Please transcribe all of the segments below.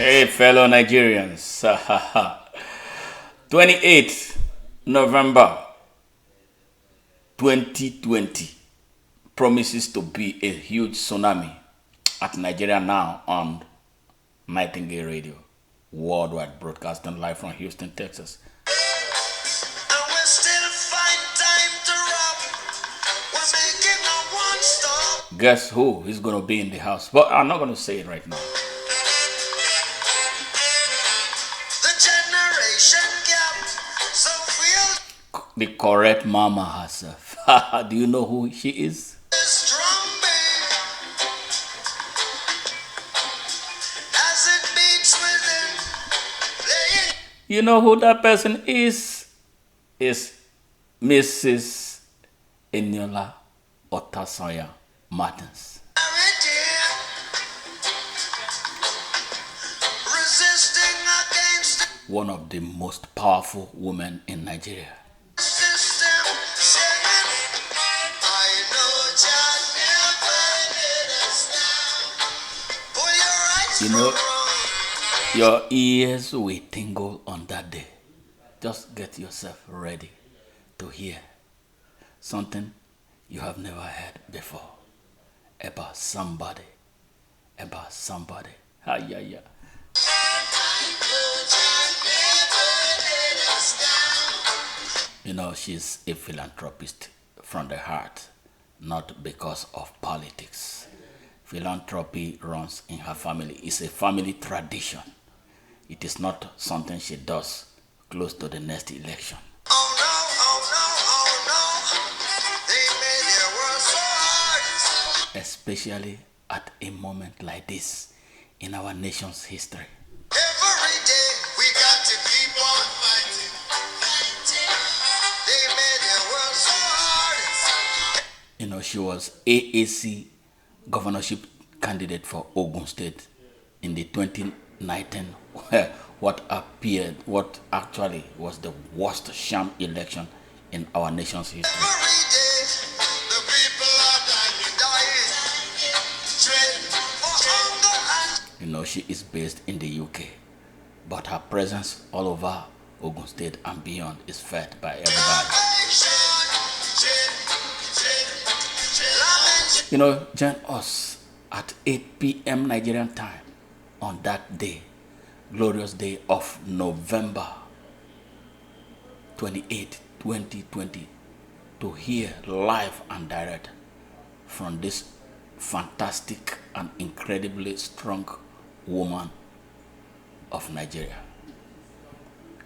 Hey, fellow Nigerians. 28th November 2020 promises to be a huge tsunami at Nigeria Now on Nightingale Radio, worldwide broadcasting live from Houston, Texas. Guess who is going to be in the house? But I'm not going to say it right now. The correct mama herself. Do you know who she is? You know who that person is? Is Mrs. Eniola Otasanya Martins. One of the most powerful women in Nigeria. You know, your ears will tingle on that day. Just get yourself ready to hear something you have never heard before about somebody. Yeah. You know, she's a philanthropist from the heart, not because of politics. Philanthropy runs in her family. It's a family tradition. It is not something she does close to the next election. Especially at a moment like this in our nation's history. Every day we got to keep on fighting. They made their world so hard. You know, she was AAC governorship candidate for Ogun State in the 2019, what actually was the worst sham election in our nation's history. Every day the people are dying. Trade for hunger and You know, she is based in the UK, but her presence all over Ogun State and beyond is felt by everybody. You know, join us at 8 p.m. Nigerian time on that day, glorious day of November 28, 2020, to hear live and direct from this fantastic and incredibly strong woman of Nigeria.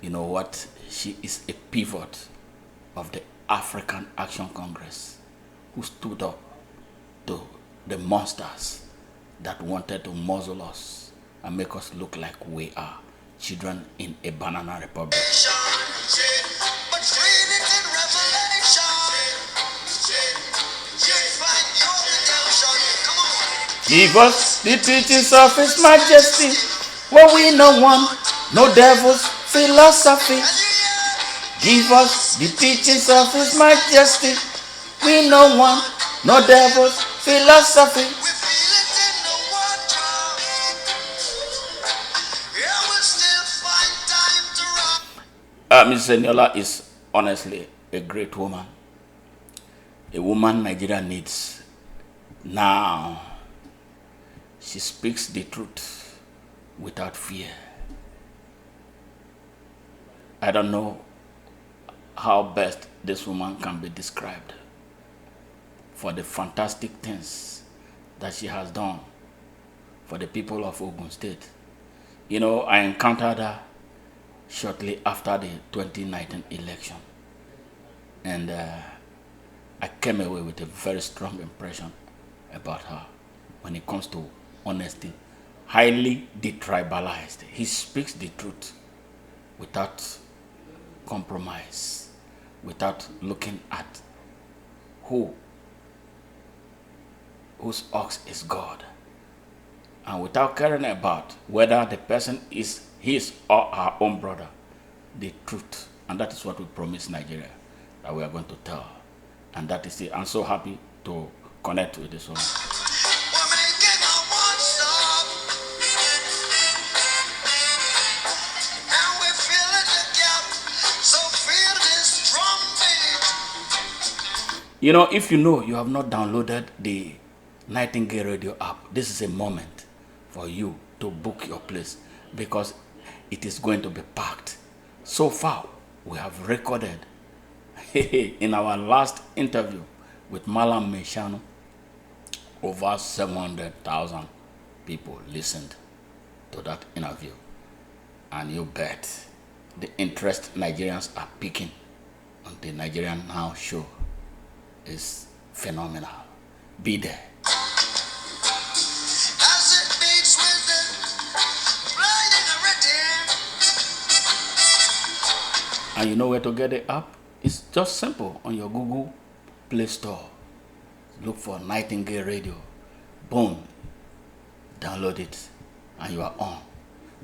You know what? She is a pivot of the African Action Congress who stood up to the monsters that wanted to muzzle us and make us look like we are children in a banana republic. Give us the teachings of His Majesty, where we no want no devil's philosophy. Give us the teachings of His Majesty, we no want no devil's philosophy. Ms. Eniola is honestly a great woman. A woman Nigeria needs now. She speaks the truth without fear. I don't know how best this woman can be described for the fantastic things that she has done for the people of Ogun State. You know, I encountered her shortly after the 2019 election, and I came away with a very strong impression about her when it comes to honesty. Highly detribalized. He speaks the truth without compromise, without looking at whose ox is God, and without caring about whether the person is his or her own brother. The truth. And that is what we promise Nigeria that we are going to tell. And that is it. I'm so happy to connect with this woman. You know, if you know you have not downloaded the Nightingale Radio app, this is a moment for you to book your place because it is going to be packed. So far, we have recorded in our last interview with Malam Meshano, over 700,000 people listened to that interview. And you bet the interest Nigerians are picking on the Nigerian Now show is phenomenal. Be there. As it beats with the blood in the rhythm. And you know where to get the app? It's just simple. On your Google Play Store, look for Nightingale Radio. Boom. Download it and you are on.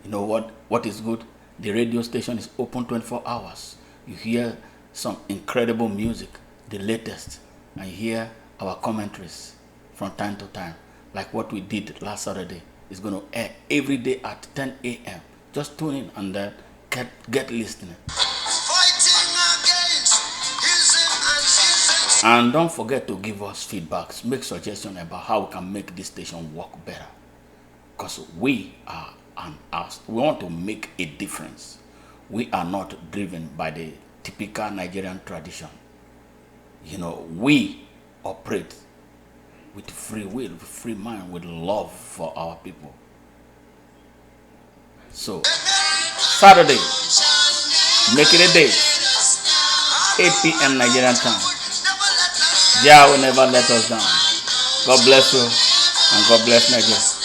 You know what is good? The radio station is open 24 hours. You hear some incredible music, the latest, and you hear our commentaries from time to time, like what we did last Saturday. It's going to air every day at 10 a.m. Just tune in and then get listening. Fighting against ism and schism. And don't forget to give us feedbacks, make suggestions about how we can make this station work better. Because we are we want to make a difference. We are not driven by the typical Nigerian tradition. You know, we operate with free will, with free mind, with love for our people. So, Saturday, make it a day, 8 p.m. Nigerian time. Jah will never let us down. God bless you, and God bless Nigeria.